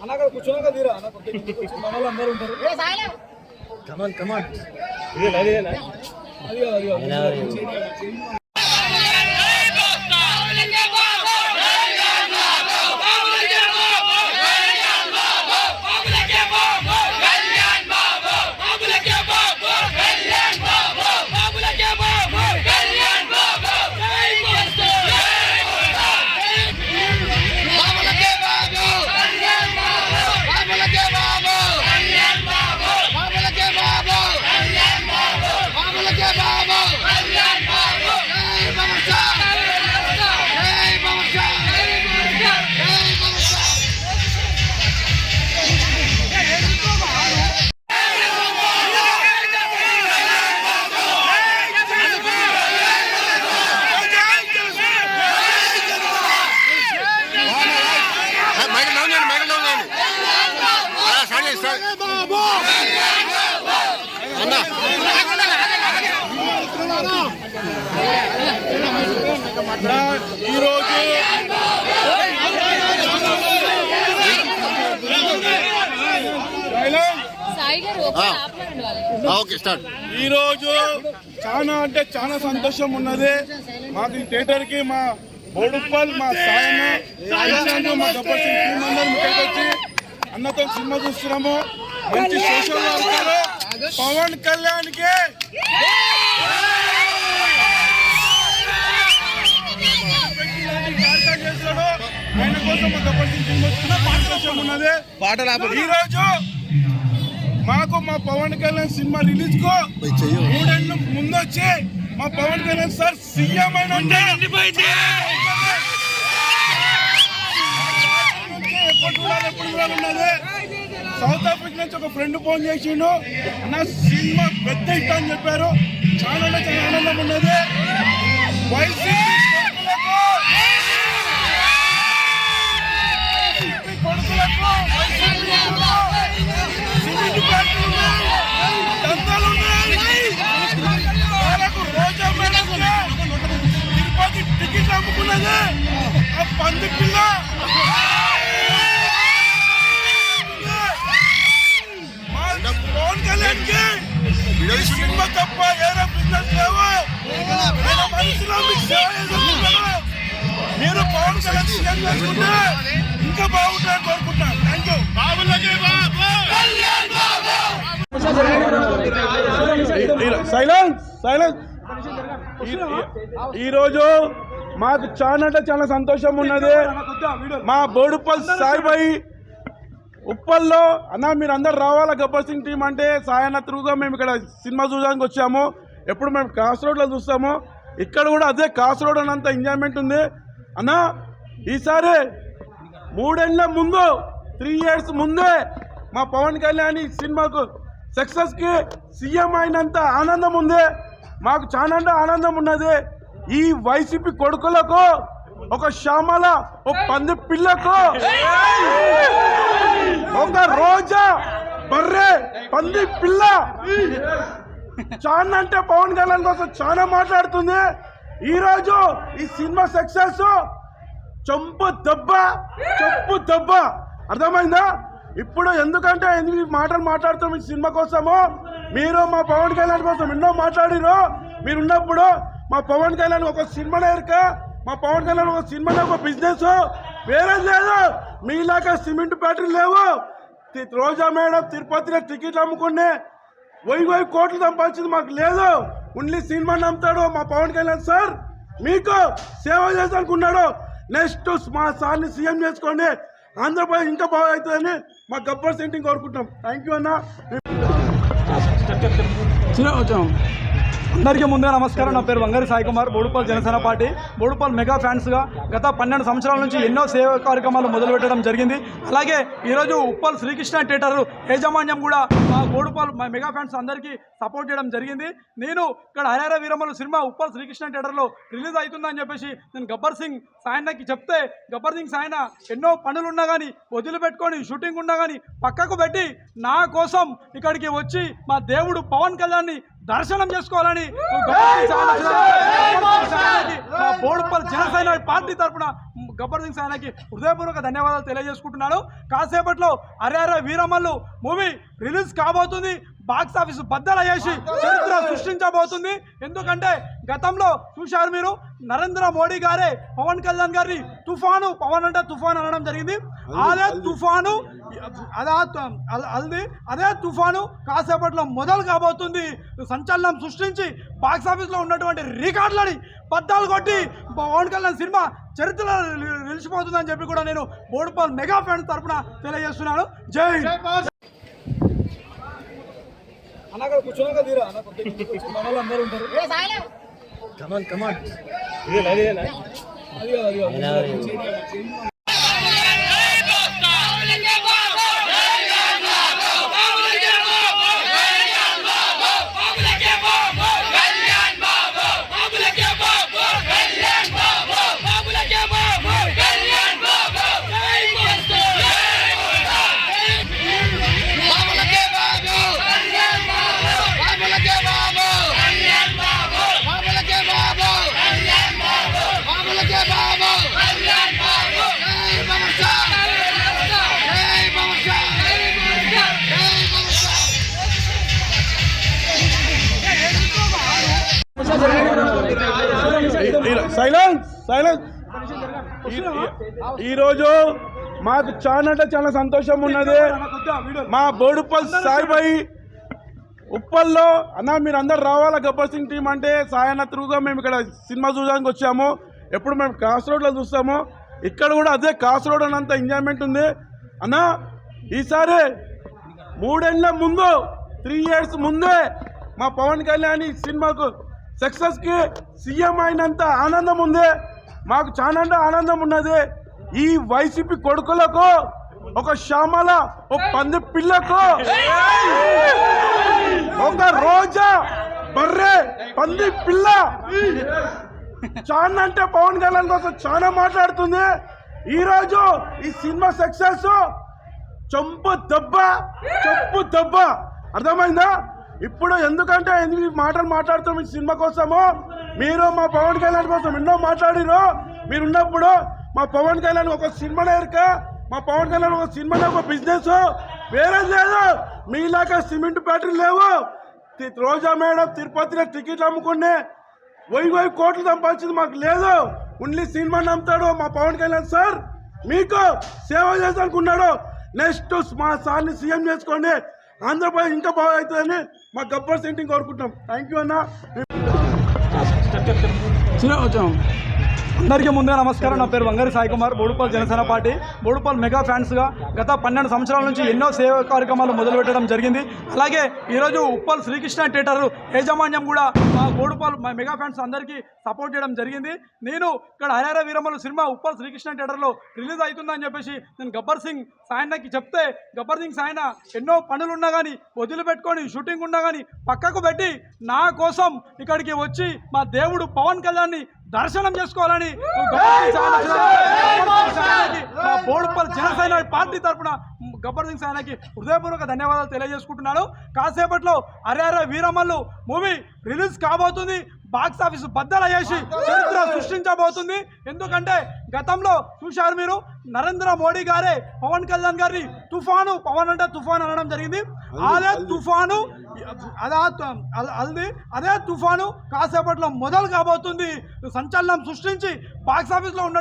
అక్కడ కూర్చున్నాక తీరా మనోళ్ళు అందరూ ఉంటారు. కమాన్ కమాన్ అది ఈరోజు చాలా అంటే చాలా సంతోషం ఉన్నది మాకు ఈ థియేటర్ కి. మా బోడుప్పల్ మా సాయన్న మా గబ్బర్ సింగ్ టీం అందరం ఇక్కడికి వచ్చి అన్నతో సినిమా చూస్తున్నాము. మంచి సోషల్ వర్కర్ పవన్ కళ్యాణ్ కి చేశాడు. ఆయన కోసం మా గబ్బర్ సింగ్ టీం వచ్చిన సంతోషం ఉన్నది. ఈరోజు మాకు మా పవన్ కళ్యాణ్ సినిమా రిలీజ్ కు 3 ఏళ్ళ ముందు వచ్చి మా పవన్ కళ్యాణ్ సార్ సీఎం అయిన ఉన్నది. సౌత్ ఆఫ్రికా నుంచి ఒక ఫ్రెండ్ ఫోన్ చేసిండు, నా సినిమా పెద్ద హిట్ అని చెప్పారు. చాలా చాలా ఆనందం ఉన్నది. తిరుపతి టికెట్ అమ్ముకున్నది ఆ పంది పిల్ల. పవన్ కళ్యాణ్ కి సినిమా తప్ప ఏదో బిజినెస్ లేవు. మనసులో మీకు సేవ చేసుకుంటారు. మీరు పవన్ కళ్యాణ్ సీఎం చేసుకుంటే ఇంకా బాగుంటారని కోరుకుంటున్నాను. Thank you. ఈరోజు మాకు చాలా అంటే చాలా సంతోషం ఉన్నది. మా బోడుప్పల్ సాయిబాయి ఉప్పల్లో అన్న మీరు అందరు రావాలా గబ్బర్ సింగ్ టీం అంటే సాయన్న త్రూగా మేము ఇక్కడ సినిమా చూడడానికి వచ్చాము. ఎప్పుడు మేము కాస్ రోడ్లో చూస్తాము, ఇక్కడ కూడా అదే కాస్ రోడ్ అన్నంత ఎంజాయ్మెంట్ ఉంది అన్న. ఈసారి 3 ఏళ్ళ ముందు 3 years ముందే మా పవన్ కళ్యాణ్ సినిమాకు సక్సెస్కి సీఎం అయినంత ఆనందం ఉంది. మాకు చాలా అంటే ఆనందం ఉన్నది. ఈ వైసీపీ కొడుకులకు ఒక శ్యామల ఒక పంది పిల్లకు ఒక రోజా బర్రె పంది పిల్ల చాలా అంటే పవన్ కళ్యాణ్ కోసం చాలా మాట్లాడుతుంది. ఈరోజు ఈ సినిమా సక్సెస్ చెప్పు దెబ్బ అర్థమైందా? ఇప్పుడు ఎందుకంటే ఎన్ని మాటలు మాట్లాడుతాం ఈ సినిమా కోసము. మీరు మా పవన్ కళ్యాణ్ కోసం ఎన్నో మాట్లాడిరు. మీరు ఉన్నప్పుడు మా పవన్ కళ్యాణ్ ఒక సినిమా నేర్క, మా పవన్ కళ్యాణ్ ఒక సినిమా ఒక బిజినెస్ వేరే లేదు. మీలాగా సిమెంట్ ఫ్యాక్టరీ లేవు. రోజా మేడం తిరుపతిలో టికెట్లు అమ్ముకునే 1000 కోట్లు సంపాదించింది మాకు లేదు. ఓన్లీ సినిమా నమ్ముతాడు మా పవన్ కళ్యాణ్ సార్. మీకు సేవ చేయాలనుకున్నాడు. నెక్స్ట్ మా సార్ని సీఎం చేసుకోండి, ఆంధ్రప్రదేశ్ ఇంకా బాగా అవుతుందని మా గబ్బర్ సింగ్ కోరుకుంటాం. థ్యాంక్ యూ అన్న. అందరికీ ముందుగా నమస్కారం. నా పేరు వంగరి సాయి కుమార్, బోడుప్పల్ జనసేన పార్టీ బోడుప్పల్ మెగా ఫ్యాన్స్గా గత 12 సంవత్సరాల నుంచి ఎన్నో సేవా కార్యక్రమాలు మొదలుపెట్టడం జరిగింది. అలాగే ఈరోజు ఉప్పల్ శ్రీకృష్ణ థియేటర్ యాజమాన్యం కూడా మా బోడుప్పల్ మా మెగా ఫ్యాన్స్ అందరికీ సపోర్ట్ చేయడం జరిగింది. నేను ఇక్కడ హరిహర వీరమ్మలు సినిమా ఉప్పల్ శ్రీకృష్ణ థియేటర్లో రిలీజ్ అవుతుందని చెప్పేసి నేను గబ్బర్ సింగ్ సాయన్నకి చెప్తే, గబ్బర్ సింగ్ సాయన్న ఎన్నో పనులున్నా కానీ వదిలిపెట్టుకొని షూటింగ్ ఉన్నా కానీ పక్కకు పెట్టి నా కోసం ఇక్కడికి వచ్చి మా దేవుడు పవన్ కళ్యాణ్ని దర్శనం చేసుకోవాలని మా బోడుప్పల్ జనసేన పార్టీ తరఫున గబ్బర్ సింగ్ సాయనకి హృదయపూర్వక ధన్యవాదాలు తెలియజేసుకుంటున్నాను. కాసేపట్లో అరే వీరమల్లు మూవీ రిలీజ్ కాబోతుంది. బాక్స్ ఆఫీస్ బద్దలు చేసి చరిత్ర సృష్టించబోతుంది. ఎందుకంటే గతంలో చూశారు మీరు, నరేంద్ర మోడీ గారే పవన్ కళ్యాణ్ గారిని తుఫాను, పవన్ అంటే తుఫాను అనడం జరిగింది. అదే తుఫాను అదే తుఫాను కాసేపట్లో మొదలు కాబోతుంది. సంచలనం సృష్టించి బాక్స్ ఆఫీస్లో ఉన్నటువంటి రికార్డులని బద్దలు కొట్టి పవన్ కళ్యాణ్ సినిమా చరిత్రలో నిలిచిపోతుందని చెప్పి కూడా నేను బోడుపల్ మెగా ఫ్యాన్స్ తరఫున తెలియజేస్తున్నాను. జై అన్న. కూర్చోగా తీరా అన్న, అందరూ ఉంటారు. కమాన్ కమాన్ సైలెన్స్ సైలెన్స్. ఈరోజు మాకు చాలా అంటే చాలా సంతోషం ఉన్నది. మా బోడుపల్ సాయిబాయి ఉప్పల్లో అన్న మీరు అందరు రావాలా గబ్బర్ సింగ్ టీం అంటే సాయన్న త్రూగా మేము ఇక్కడ సినిమా చూడడానికి వచ్చాము. ఎప్పుడు మేము కాస్ రోడ్లో చూస్తాము, ఇక్కడ కూడా అదే కాస్ రోడ్ అన్నంత ఎంజాయ్మెంట్ ఉంది అన్న. ఈసారి 3 ఏళ్ల ముందు 3 years ముందే మా పవన్ కళ్యాణ్ సినిమాకు సక్సెస్కి సీఎం అయినంత ఆనందం ఉంది. మాకు చాలా అంటే ఆనందం ఉన్నది. ఈ వైసీపీ కొడుకులకు, ఒక శ్యామల, ఒక పంది పిల్లకు, ఒక రోజా బర్రె పంది పిల్ల చాలా అంటే పవన్ కళ్యాణ్ కోసం చాలా మాట్లాడుతుంది. ఈరోజు ఈ సినిమా సక్సెస్ చెప్పు దెబ్బ అర్థమైందా? ఇప్పుడు ఎందుకంటే ఎందుకు మాటలు మాట్లాడుతాం ఈ సినిమా కోసము. మీరు మా పవన్ కళ్యాణ్ కోసం ఎన్నో మాట్లాడిరు. మీరు ఉన్నప్పుడు మా పవన్ కళ్యాణ్ ఒక సినిమా ఎరుక, మా పవన్ కళ్యాణ్ ఒక సినిమాలో ఒక బిజినెస్ వేరే లేదు. మీలాగా సిమెంట్ ఫ్యాక్టరీ లేవు. రోజా మేడం తిరుపతిలో టికెట్లు అమ్ముకునే 1000 కోట్లు సంపాదించింది మాకు లేదు. ఓన్లీ సినిమా నమ్ముతాడు మా పవన్ కళ్యాణ్ సార్. మీకు సేవ చేయాలనుకున్నాడు. నెక్స్ట్ మా సార్ని సీఎం చేసుకోండి, ఆంధ్రప్రదేశ్ ఇంకా బాగా అవుతుందని మా గబ్బర్ సింగ్ కోరుకుంటాం. థ్యాంక్ యూ అన్న. అందరికీ ముందుగా నమస్కారం. నా పేరు వంగరి సాయి కుమార్, బోడుపల్ జనసేన పార్టీ, బోడుపల్ మెగా ఫ్యాన్స్గా గత 12 సంవత్సరాల నుంచి ఎన్నో సేవా కార్యక్రమాలు మొదలుపెట్టడం జరిగింది. అలాగే ఈరోజు ఉప్పల్ శ్రీకృష్ణ థియేటర్ యాజమాన్యం కూడా మా బోడుపల్ మెగా ఫ్యాన్స్ అందరికీ సపోర్ట్ చేయడం జరిగింది. నేను ఇక్కడ అరే వీరమల్లు సినిమా ఉప్పల్ శ్రీకృష్ణ థియేటర్లో రిలీజ్ అవుతుందని చెప్పేసి నేను గబ్బర్ సింగ్ సాయన్నకి చెప్తే, గబ్బర్ సింగ్ సాయన్న ఎన్నో పనులు ఉన్నా కానీ వదిలిపెట్టుకొని, షూటింగ్ ఉన్నా కానీ పక్కకు పెట్టి నా కోసం ఇక్కడికి వచ్చి మా దేవుడు పవన్ కళ్యాణ్ని దర్శనం చేసుకోవాలని బోడుపల్ జనసేన పార్టీ తరఫున గబ్బర్ సింగ్ సాయనకి హృదయపూర్వక ధన్యవాదాలు తెలియజేసుకుంటున్నాను. కాసేపట్లో అరే వీరమల్లు మూవీ రిలీజ్ కాబోతుంది. బాక్స్ ఆఫీస్ బద్దలు చేసి చరిత్ర సృష్టించబోతుంది. ఎందుకంటే గతంలో చూశారు మీరు, నరేంద్ర మోడీ గారే పవన్ కళ్యాణ్ గారిని తుఫాను, పవన్ అంటే తుఫాను అనడం జరిగింది. అదే తుఫాను కాసేపట్లో మొదలు కాబోతుంది. సంచలనం సృష్టించి బాక్స్ ఆఫీస్లో ఉన్న